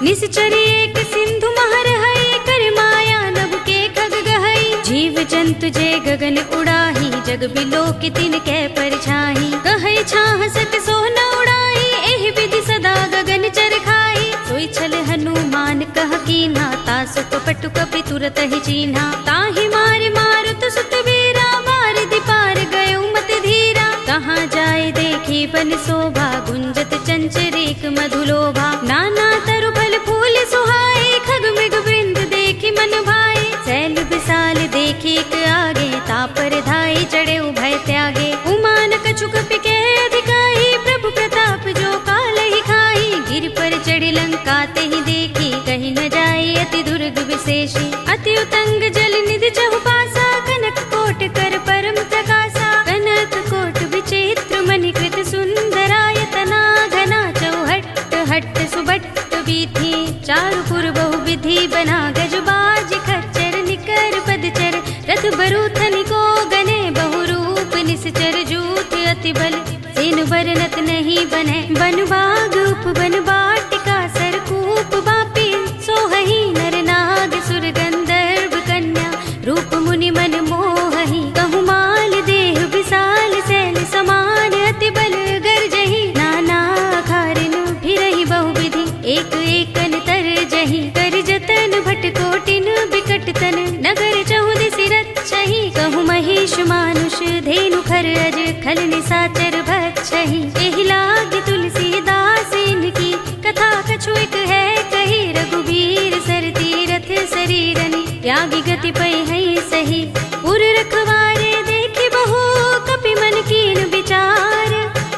निश्चर एक सिंधु महर हई, कर माया नभ के खग गहई। जीव जंतु जे गगन उड़ाही, जग बिलो की तिन कै परछाई। कहै छाह सत सोह न उड़ाई, एहि विधि सदा गगन चर खाई। सोई छल हनुमान कह कीन्हा, तासु कपटु कपि तुरत ही चीन्हा। ताहि मारि मारुत सुत वीरा, मारि दिपार गयो मत धीरा। कहाँ जाय देखी बन शोभा, गुंजत चंचरीक मधुलोभा। नाना तरु फल फूल सुहाए, खग मृग वृंद देखी मन भाए। सैल विशाल देखी एक आगे, तापर धाई चढ़े उभय त्यागे। उमान कछु कपि के अधिकाई, प्रभु प्रताप जो काल ही खाई। गिर पर चढ़ी लंका ते ही देखी, कहीं न जाए अति दुर्ग विशेषी। अति उतंग जल निधि चहुपासा, कनक कोट कर परम प्रकाशा। कनक कोट विचित्र मणिकृत सुंदरायतना, घना चौहट्ट हट्ट सुबट्ट वीथि। चारुपुर बहुविधि बना, गजबाज खच्चर निकर पदचर। रथ बरूथनि को गने, बहुरूप निश्चर जूथ अति बल। सेन बरनत नहीं बने, बन बाग उपवन बाटिका। सरकूप बापी सोहहि, नर नाग सुर गंधर्व कन्या। रूप मुनि मन मोहहि, कहु माल देह विशाल। सैल समान अति बल गर्जहि, नाना खारिन फिरहि बहुविधि। एक एकन तरजहि, कर जतन भट कोटिन बिकट तन। नगर चहुदिसि रक्षहि, कहु महिष मानुष धेनु खर अज। खल निसाचर भक्षहि, एहि लागी तुलसीदास इनकी। कथा कछु एक है कही, रघुबीर सर तीरथ शरीरनि। त्यागी गति पै हई सही, उर रखवारे देखि बहु। कपि मन कीन विचार,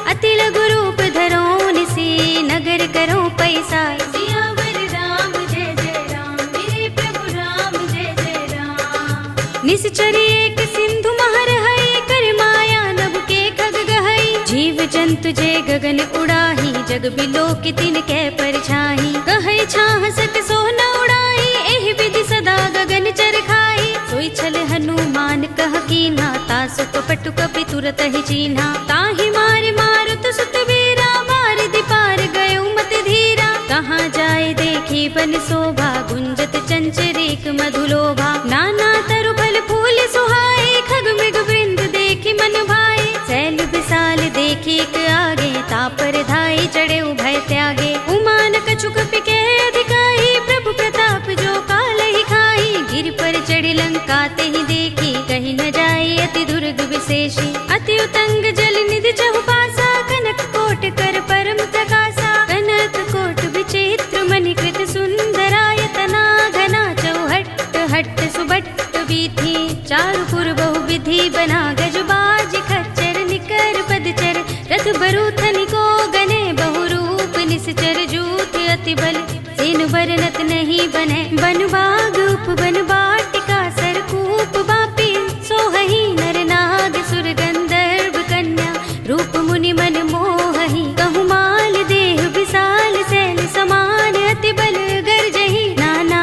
अति लघु रूप धरो निसी। नगर करो पैसा, सियावर राम जय जय राम। मेरे प्रभु राम जय जय राम। निश्चर एक सिंधु महर हई, कर माया नभ के खग गहई। जीव जंतु जे गगन उड़ाही, जग बिलो की तिन कै परछाई। कहै छाह सत सोह न उड़ाई, एहि विधि सदा गगन चर खाई। सोई छल हनुमान कह कीन्हा, तासु कपटु कपि तुरत ही चीन्हा। ताहि मारि मारुत सुत वीरा, मारि दिपार गयो मत धीरा। कहाँ जाय देखी बन शोभा, गुंजत चंचरीक मधुलोभा। नाना तरु फल फूल सुहाए, खग मृग वृंद देखी मन भाए। सैल विशाल देखी एक आगे, तापर धाई चढ़े उभय त्यागे। उमान कछु कपि के अधिकाई, प्रभु प्रताप जो काल ही खाई। गिर पर चढ़ी लंका ते ही देखी, कहीं न जाए अति दुर्ग विशेषी। अति उतंग जल निधि चहुपासा, कनक कोट कर परम प्रकाशा। कनक कोट विचित्र मणिकृत सुंदरायतना, घना चौहट्ट हट्ट सुबट्ट वीथि। चारुपुर बहुविधि बना, गजबाज खच्चर निकर पदचर। रथ बरूथनि को गने, बहुरूप निश्चर जूथ अति बल। सेन बरनत नहीं बने, बन बाग उपवन बाटिका। सरकूप बापी सोहहि, नर नाग सुर गंधर्व कन्या। रूप मुनि मन मोहहि, कहु माल देह विशाल। सैल समान अति बल गर्जहि, नाना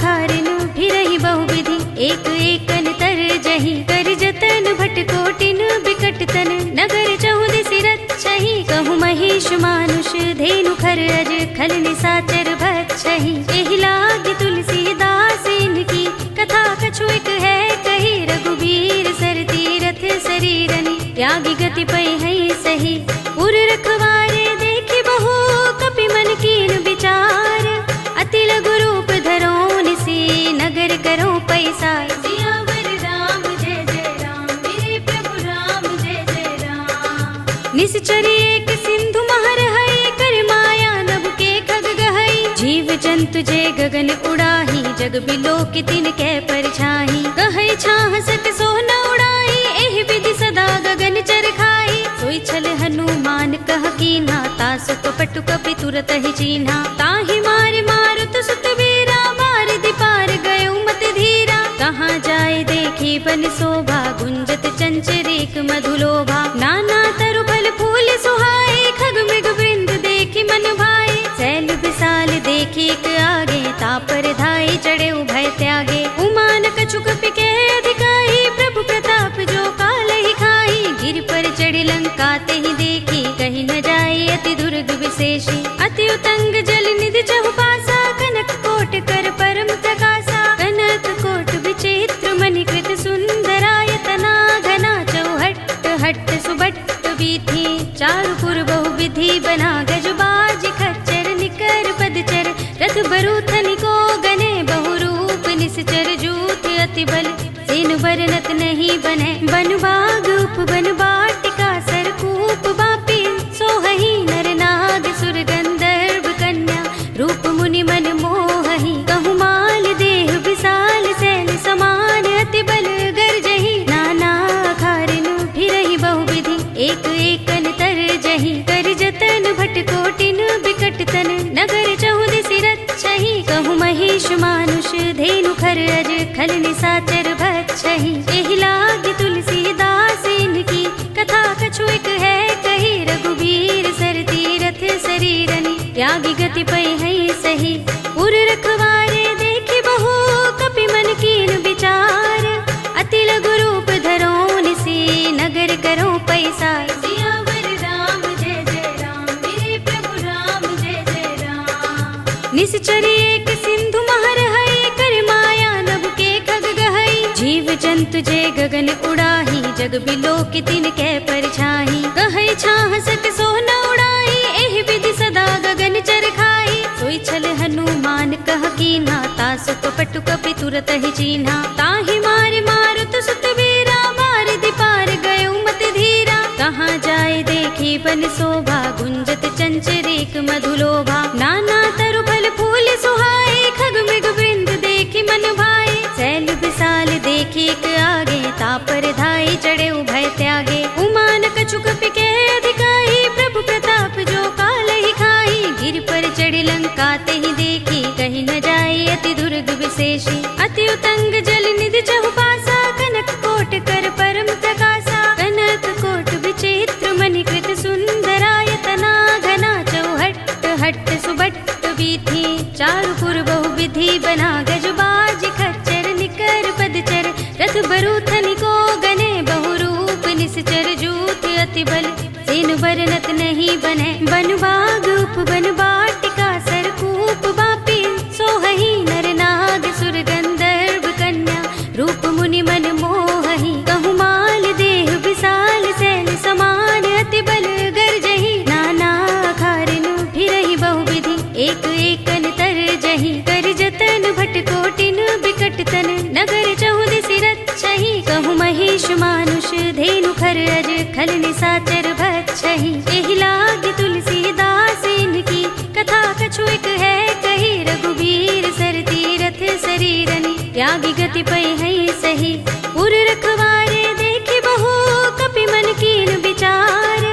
खारिन फिरहि बहुविधि। एक एकन तरजहि, कर जतन भट कोटिन बिकट तन। नगर चहुदिसि रक्षहि, कहु महिष मानुष धेनु खर अज। खल निसाचर भक्षहि, एहि लागी तुलसीदास इनकी। कथा कछु एक है कही, रघुबीर सर तीरथ शरीरनि। त्यागी गति पै हई सही, उर रखवारे देखि बहु। कपि मन कीन विचार, अति लघु रूप धरो निसी। नगर करो पैसा, सियावर राम जय जय राम। मेरे प्रभु राम जय जय राम। निश्चर एक सिंधु महर हई, कर माया नभ के खग गहई। जीव जंतु जे गगन उड़ाही, जग बिलो की तिन कै परछाई। कहै छाह सत सोह न उड़ाई, एहि विधि सदा गगन चर खाई। सोई छल हनुमान कह कीन्हा, तासु कपटु कपि तुरत ही चीन्हा। ताहि मारि मारुत सुत वीरा, मारि दिपार गयो मत धीरा। कहाँ जाय देखी बन शोभा, गुंजत चंचरीक मधुलोभा। नाना तरु फल फूल सुहाए, खग मृग वृंद देखी मन भाए। सैल विशाल देखी एक आगे, तापर धाई चढ़े उभय त्यागे। उमान कछु कपि के अधिकाई, प्रभु प्रताप जो काल ही खाई। गिर पर चढ़ी लंका ते ही देखी, कहीं न जाए अति दुर्ग विशेषी। अति उतंग जल निधि चहुपासा, बीथी चारुपुर बहुविधि बना गजबाज खच्चर निकर पदचर रथ बरूथन को गने बहुरूप निश्चर जूथ अति बल सेन बरनत नहीं बने बनबाग उपवन बाटिका सरकूप बापी सोहही नर नाग सुर गंधर्व कन्या रूप मुनि मन मोहही कहु माल देह विशाल सैल समान अति बल गर्जही नाना खारिनु फिरहि बहुविधि एक एकन तरजही कर जतन भट कोटिन बिकट तन नगर चहुदिसि रक्षहि कहु महिष मानुष धेनु खर अज खल निसाचर भक्षहि एहि लागी तुलसीदास इनकी कथा कछु एक है कही रघुबीर सर तीरथ शरीरनि त्यागी गति पै है सही उर रखवारे देखि बहु कपि मन कीन विचार अति लघु रूप धरो निसी नगर करो पैसा सियावर राम जय जय राम मेरे प्रभु राम जय जय राम निश्चरी एक सिंधु महर है कर माया नभ के खग गहई जीव जंतु जे गगन उड़ाही जग बिलो की तिन कै परछाही कहै छाह सक सो न उड़ाई एहि विधि सदा गगन चर खाई सोई छल हनुमान कह कीन्हा तासु कपटु कपि तुरत ही चीन्हा ताहि मार मारुत सुत वीरा मार दिपार गयो मत धीरा कहाँ जाए देखी बन शोभा गुंजत चंचरीक मधुलोभा नाना तरु फल फूल सुहाए खग मृग वृंद देखी मन भाए सैल विशाल देखी एक आगे तापर धाई चढ़े उभय त्यागे उमान कछु कपि के अधिकाई प्रभु प्रताप जो काल ही खाई गिर पर चढ़ी लंका ते ही देखी कहीं न जाए अति दुर्ग विशेषी अति उतंग जल निधि चहुपासा कनक कोट कर परम प्रकाशा कनक कोट विचित्र मणिकृत सुंदरायतना घना चौहट्ट हट्ट सुबट्ट बीथी चारुपुर बहुविधि बना गजबाज खच्चर निकर पदचर रथ बरूथन को गने बहुरूप निश्चर जूथ अति बल सेन बरनत नहीं बने बनबाग उपवन बाटिका सरकूप बापी सोहही नर नाग सुर गंधर्व कन्या रूप मुनि मन मोहही कहु माल देह विशाल सैल समान अति बल गर्जही नाना खारिनु फिरहि बहुविधि एक एकन तरजही कर जतन भट कोटिन बिकट तन नगर चहुदिसि रक्षहि कहु महिष मानुष धेनु खर अज खल निसाचर भक्षहि एहि लागी तुलसीदास इनकी कथा कछु एक है कही रघुबीर सर तीरथ शरीरनि त्यागी गति पै है सही उर रखवारे देखि बहु कपि मन कीन विचार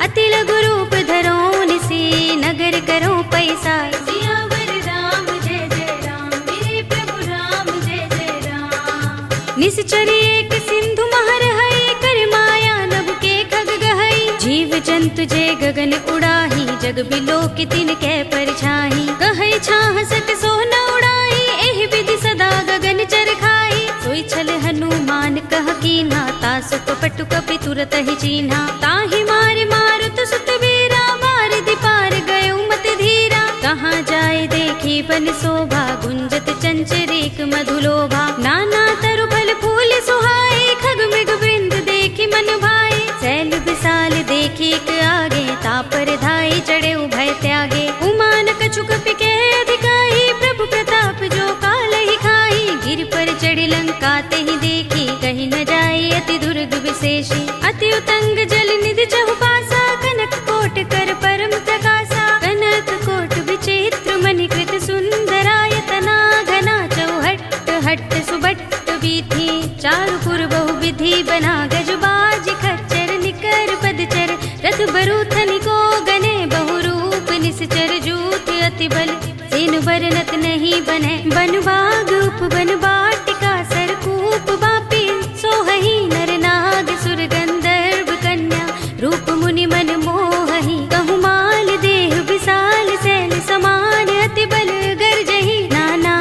अति लघु रूप धरो निसी नगर करो पैसा सियावर राम जय जय राम मेरे प्रभु राम जय जय राम निश्चरी एक सिंधु महर है कर माया नभ के खग गहई जीव जंतु जे गगन उड़ाही जग बिलो की तिन कै परछाही कहै छाह सक सो न उड़ाई एहि विधि सदा गगन चर खाई सोई छल हनुमान कह कीन्हा तासु कपटु कपि तुरत ही चीन्हा ताहि मार मारुत सुत वीरा मार दिपार गयो मत धीरा कहाँ जाए देखी बन शोभा गुंजत चंचरीक मधुलोभा नाना तरु फल फूल सुहाए खग मृग वृंद देखी मन भाए सैल विशाल देखी एक आगे तापर धाई चढ़े उभय त्यागे उमान कछु कपि के अधिकाई प्रभु प्रताप जो काल ही खाई गिर पर चढ़ी लंका ते ही देखी कहीं न जाए अति दुर्ग विशेषी अति उतंग जल निधि चहुपासा कनक कोट कर परम प्रकाशा कनक कोट विचित्र मणिकृत सुंदरायतना घना चौहट्ट हट्ट सुबट्ट बीथी चारुपुर बहुविधि बना गजबाज खच्चर निकर पदचर रथ बरूथन को गने बहुरूप निश्चर जूथ अति बल सेन बरनत नहीं बने बनबाग उपवन बाटिका सरकूप बापी सोहही नर नाग सुर गंधर्व कन्या रूप मुनि मन मोहही कहु माल देह विशाल सैल समान अति बल गर्जही नाना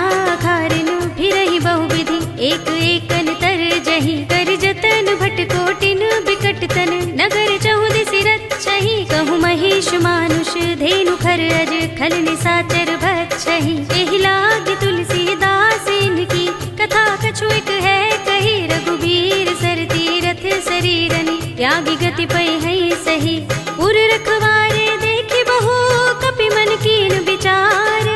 खारिनु फिरहि बहुविधि एक एकन तरजही कर जतन भट कोटिन बिकट तन नगर चहुदिसि रक्षहि कहु महिष मानुष धेनु खर अज खल निसाचर भक्षहि एहि लागी तुलसीदास इनकी कथा कछु एक है कही रघुबीर सर तीरथ शरीरनि त्यागी त्यागी गति पै है सही। पुर रखवारे देखी बहु कपि मन कीन विचार,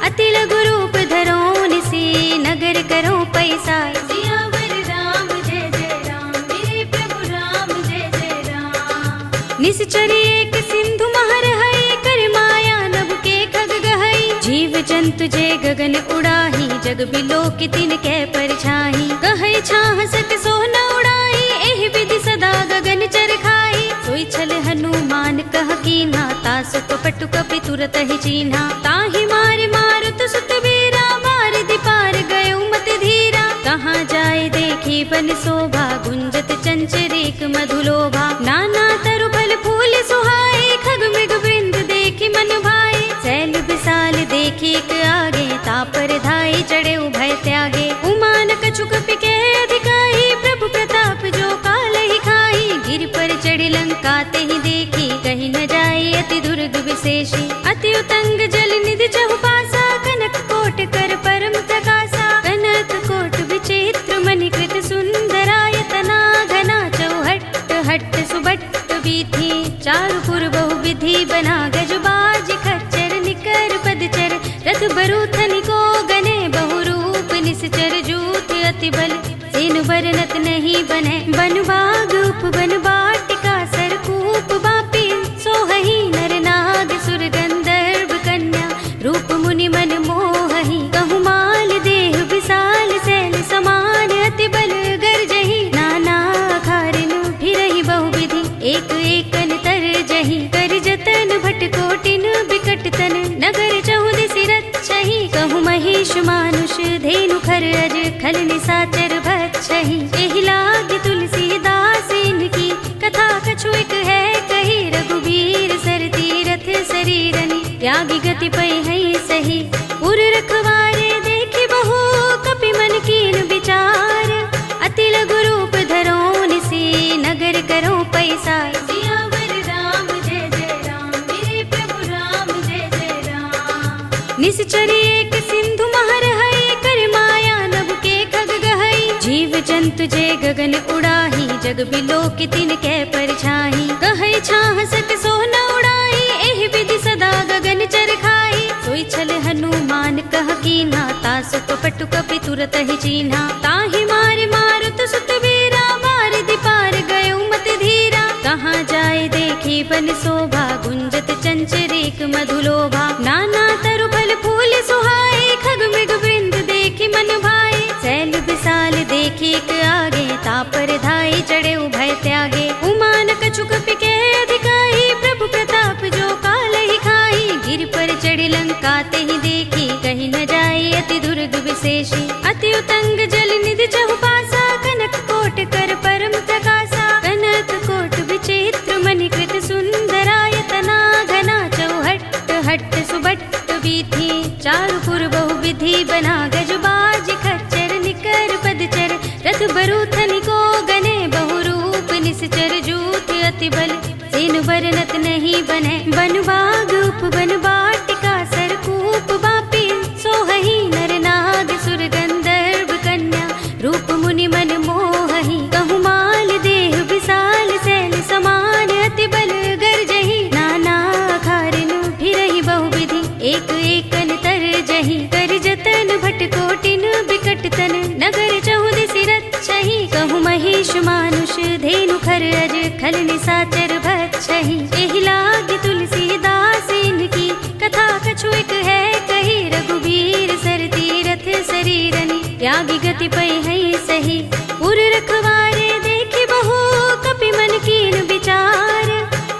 अति लघु रूप धरो निसी नगर करो पैसार। सियावर राम जय जय राम, मेरे प्रभु राम जय जय राम। निश्चर एक सिंधु महर है, कर माया नभ के खग गहई। जीव जंतु जे गगन उड़ाही, जग बिलो की तिन कै परछाही। कहै छाह सक सो न उड़ाई, एहि विधि सदा गगन चर खाई। सोई छल हनुमान कह कीन्हा, तासु कपटु कपि तुरत ही चीन्हा। ताहि मार मारुत सुत वीरा, मार दिपार गयो मत धीरा। कहाँ जाए देखी बन शोभा, गुंजत चंचरीक मधुलोभा। नाना तरु फल फूल सुहाए, खग मृग वृंद देखी मन भाए। शैल विशाल देखी एक आगे, तापर धाई चढ़े उभय त्यागे। उमान कछु कपि के अधिकाई, प्रभु प्रताप जो काल ही खाई। गिर पर चढ़ी लंका ते ही देखी, कहीं न जाए अति दुर्ग विशेषी। अति उतंग जल निधि चहुपासा, कनक कोट कर परम प्रकाशा। कनक कोट विचित्र मणिकृत सुंदरायतना, घना चौहट्ट हट्ट सुबट्ट वीथि। चारु पुर बहु विधि बना, गजबाज खच्चर निकर पदचर। रथ बरूथनि को गने, बहु रूप निश्चर जूथ अति बल। सेनु बरनत नहीं बने, बन बाग उपवन बाटिका। सरकूप बापी सोहहि, नर नाग सुर गंधर्व कन्या। रूप मुनि मन मोहहि, कहु माल देह विशाल। शैल समान अति बल गर्जहि, नाना खारिनु फिरहि बहुविधि। एक एकन तरजहि, कर जतन भट कोटिन बिकट तन। नगर चहुदिसि रक्षहि, कहु महिष मानुष धेनु खर अज। खल निसाचर भक्षहि, एहि लागी तुलसीदास इनकी। कथा कछु एक है कही, रघुबीर सर तीरथ शरीरनि। त्यागी गति पै है सही। पुर रखवारे देखी बहु कपि मन कीन विचार, अति लघु रूप धरो निसी नगर करो पैसार। सियावर राम जय जय राम, मेरे प्रभु राम जय जय राम। निश्चर एक सिंधु महर है, कर माया नभ के खग गहई। जीव जंतु जे गगन उड़ाही, जग बिलो की तिन कै परछाही। कहै छाह सक सो न उड़ाई, एहि विधि सदा गगन चर खाई। सोई छल हनुमान कह कीन्हा, तासु कपटु कपि तुरत ही चीन्हा। ताहि मार मारुत सुत वीरा, मार दिपार गयो मत धीरा। कहाँ जाए देखी बन शोभा, गुंजत चंचरीक मधुलोभा। नाना तरु फल फूल सुहाए, खग मृग वृंद देखी मन भाए। शैल विशाल देखी एक आगे, तापर धाई चढ़े उभय त्यागे। उमान कछु कपि के अधिकाई, प्रभु प्रताप जो काल ही खाई। गिर पर चढ़ी लंका ते ही देखी, कहीं न जाए अति दुर्ग विशेषी। अति उतंग जल निधि चहुपासा, कनक कोट कर परम प्रकाशा। कनक कोट विचित्र मणिकृत सुंदरायतना, घना चौहट्ट हट्ट सुबट्ट वीथि। चारु पुर बहु विधि बना, गजबाज खच्चर निकर पदचर। रथ बरूथनि को गने, बहु रूप निश्चर जूथ अति बल। सेनु बरनत नहीं बने, बन बाग उपवन बाटिका। सरकूप बापी सोहहि, नर नाग सुर गंधर्व कन्या। रूप मुनि मन मोहहि, कहु माल देह विशाल। शैल समान अति बल गर्जहि, नाना खारिनु फिरहि बहुविधि। एक एकन तरजहि, कर जतन भट कोटिन बिकट तन। नगर चहुदिसि रक्षहि, कहु महिष मानुष धेनु खर अज। खल निसाचर भक्षहि, एहि लागी तुलसीदास इनकी। कथा कछु एक है कही, रघुबीर सर तीरथ शरीरनि। त्यागी गति पै है सही। पुर रखवारे देखी बहु कपि मन कीन विचार,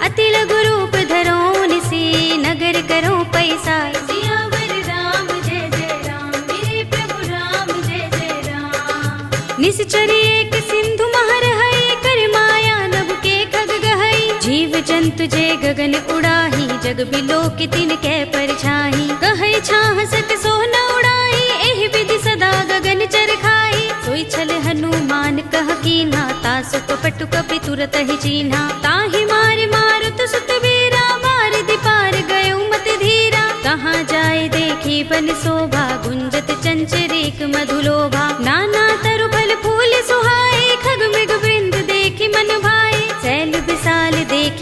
अति लघु रूप धरो निसी नगर करो पैसार। सियावर राम जय जय राम, मेरे प्रभु राम जय जय राम। निश्चर एक सिंधु महर है, कर माया नभ के खग गहई। जीव जंतु जे गगन उड़ाही, जग बिलो की तिन कै परछाही। कहै छाह सक सो न उड़ाई, एहि विधि सदा गगन चर खाई। सोई छल हनुमान कह कीन्हा, तासु कपटु कपि तुरत ही चीन्हा। ताहि मार मारुत सुत वीरा, मार दिपार गयो मत धीरा। कहाँ जाए देखी बन शोभा, गुंजत चंचरीक मधुलोभा। नाना तरु फल फूल सुहाए, खग मृग वृंद देखी मन भाए। शैल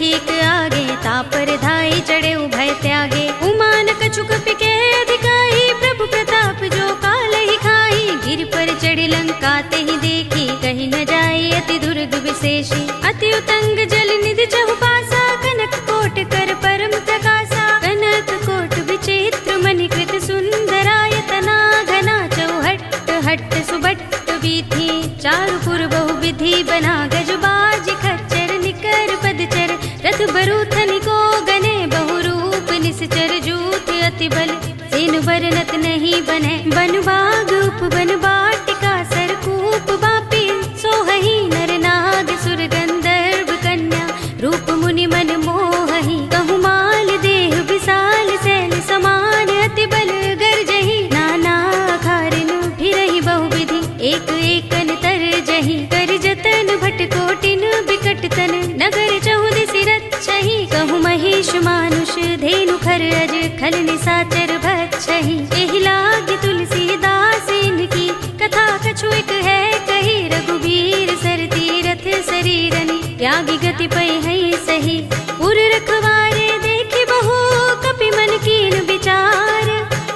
देखी एक आगे, तापर धाई चढ़े उभय त्यागे। उमान कछु कपि के अधिकाई, प्रभु प्रताप जो काल ही खाई। गिर पर चढ़ी लंका ते ही देखी, कहीं न जाई अति दुर्ग विशेषी। अति उतंग जल निधि चहुपासा, कनक कोट कर परम प्रकाशा। कनक कोट विचित्र मणिकृत सुंदरायतना, घना चौहट्ट हट्ट सुबट्ट वीथि। चारु पुर बहु विधि बना, गजबाज खच्चर निकर पदचर। रथ बरूथनि को गने, बहु रूप निश्चर जूथ अति बल। सेन बरनत नहीं बने, बन बाग उपवन बाटिका। सरकूप बापी सोहहि, नर नाग सुर गंधर्व कन्या। रूप मुनि मन मोहहि, कहु माल देह विशाल। सैल समान अति बल गर्जहि, नाना खारिन फिरहि बहुविधि। एक एकन तरजहि, कर जतन भट कोटिन बिकट तन। नगर चहुदिसि रक्षहि, कहु महेश मानुष धेनु खर अज। खल निसाचर भक्षहि, एहि लागी तुलसीदास इनकी। कथा कछु एक है कही, रघुबीर सर तीरथ शरीरनि। त्यागी गति पै है सही, पुर रखवारे देखी बहु। कपि मन कीन विचार,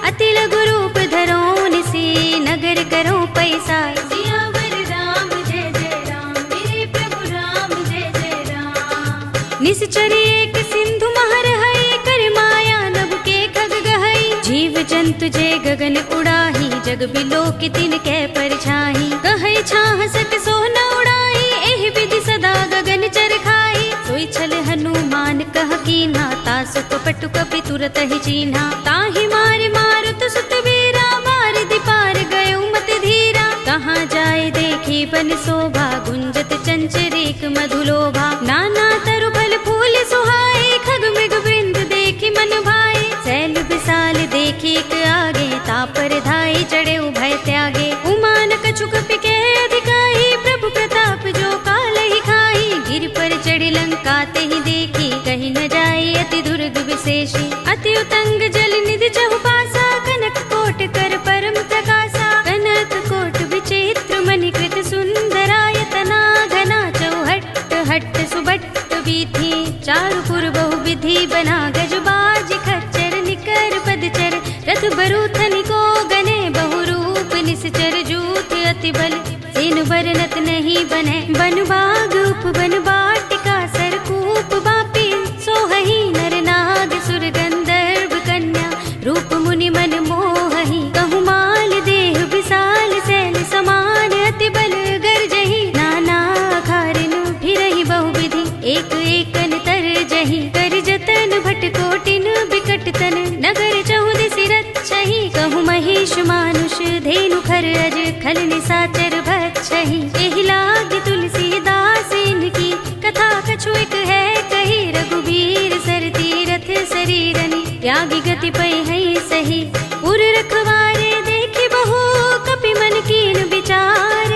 अति लघु रूप धरो निसी। नगर करो पैसार, सियावर राम जय जय राम। मेरे प्रभु राम जय जय राम। निश्चर एक सिंधु महर हई, कर माया नभ के खग गहई। जीव जंतु जे गगन उड़ाही, जग बिलो की तिन कै परछाही। कहै छाह सक सो न उड़ाई, एहि विधि सदा गगन चर खाई। सोई छल हनुमान कह कीन्हा, तासु कपटु कपि तुरत ही चीन्हा। ताहि मारे मारुत सुत वीरा, मार दिपार गयो मत धीरा। कहाँ जाए देखी बन शोभा, गुंजत चंचरीक मधुलोभा। नाना तरु फल फूल सुहाए, खग मृग वृंद देखी मन भाए। सैल विशाल देखी एक आगे, तापर धाई चढ़े उभय त्यागे। उमान कछु कपि के अधिकाई, प्रभु प्रताप जो काल ही खाई। गिर पर चढ़ी लंका ते ही देखी, कहीं न जाई अति दुर्ग विशेषी। अति उतंग जल निधि चहुपासा, कनक कोट कर परम प्रकाशा। कनक कोट विचित्र मणिकृत सुंदरायतना, घना चौहट्ट हट्ट सुबट्ट वीथि। चारु पुर बहु विधि बना, गजबाज खच्चर निकर पदचर। रथ बरूथनि को गने, बहु रूप निश्चर जूथ अति बल। सेन बरनत नहीं बने, बन बाग उपवन बाटिका। सरकूप बापी सोहहि, नर नाग सुर गंधर्व कन्या। रूप मुनि मन मोहहि, कहु माल देह विशाल। सैल समान अति बल गर्जहि, नाना खारिन फिरहि बहुविधि। एक एकन तरजहि, कर जतन भट कोटिन बिकट तन। नगर चहुदिसि रक्षहि, कहु महेश मानुष धेनु खर अज। खल निसाचर भक्षहि, एहि लागी तुलसीदास इनकी। कथा कछु एक है कही, रघुबीर सर तीरथ शरीरनि। त्यागी गति पै है सही, पुर रखवारे देखी बहु। कपि मन कीन विचार,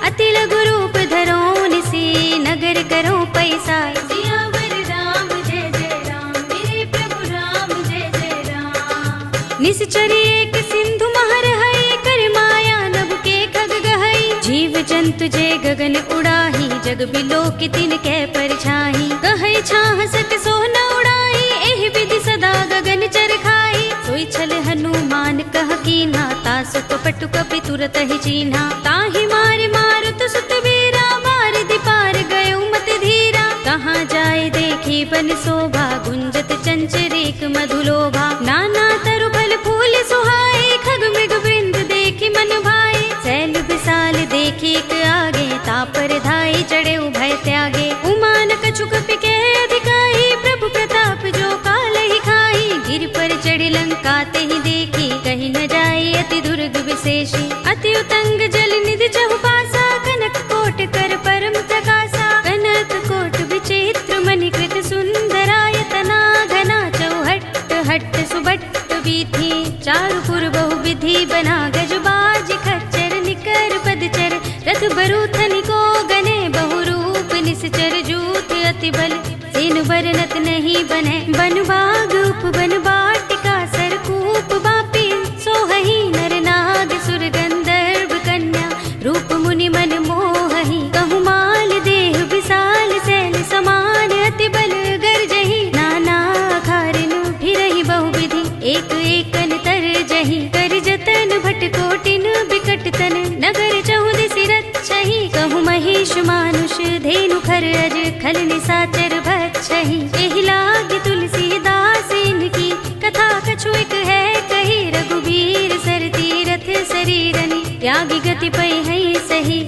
अति लघु रूप धरो निसी। नगर करो पैसार, सियावर राम जय जय राम। मेरे प्रभु राम जय जय राम। निश्चर एक सिंधु महर हई, कर माया नभ के खग गहई। जीव जंतु जे गगन उड़ाही, जग बिलो की तिन कै परछाही। कहै छाह सक सो न उड़ाई, एहि विधि सदा गगन चर खाई। सोई छल हनुमान कह कीन्हा, तासु कपटु कपि तुरत ही चीन्हा। ताहि मारे मारुत सुत वीरा, मार दिपार गयो मत धीरा। कहाँ जाए देखी बन शोभा, गुंजत चंचरीक मधुलोभा। नाना तरु फल फूल सुहाए, खग मृग वृंद देखी मन भाए। सैल विशाल देखी एक आगे, तापर धाई चढ़े उभय त्यागे। उमान कछु कपि के अधिकाई, प्रभु प्रताप जो काल ही खाई। गिर पर चढ़ी लंका ते ही देखी, कहीं न जाई अति दुर्ग विशेषी। अति उतंग जल निधि चहुपासा, कनक कोट कर परम प्रकाशा। कनक कोट विचित्र मणिकृत सुंदरायतना, घना चौहट्ट हट्ट सुबट्ट वीथि। चारु पुर बहु विधि बना, गजबाज खच्चर निकर पदचर। रथ बरूथनि को गने, बहु रूप निश्चर जूथ अति बल। सेन बरनत नहीं बने, बन बाग उपवन बाटिका। सरकूप बापी सोहहि, नर नाग सुर गंधर्व कन्या। रूप मुनि मन मोहहि, कहु माल देह विशाल। सैल समान अति बल धेनु खर अज खल निसाचर बच्छहि एहि लागी तुलसीदास इनकी कथा कछु एक है कही रघुबीर सर तीरथ शरीरनि त्यागी गति पै है सही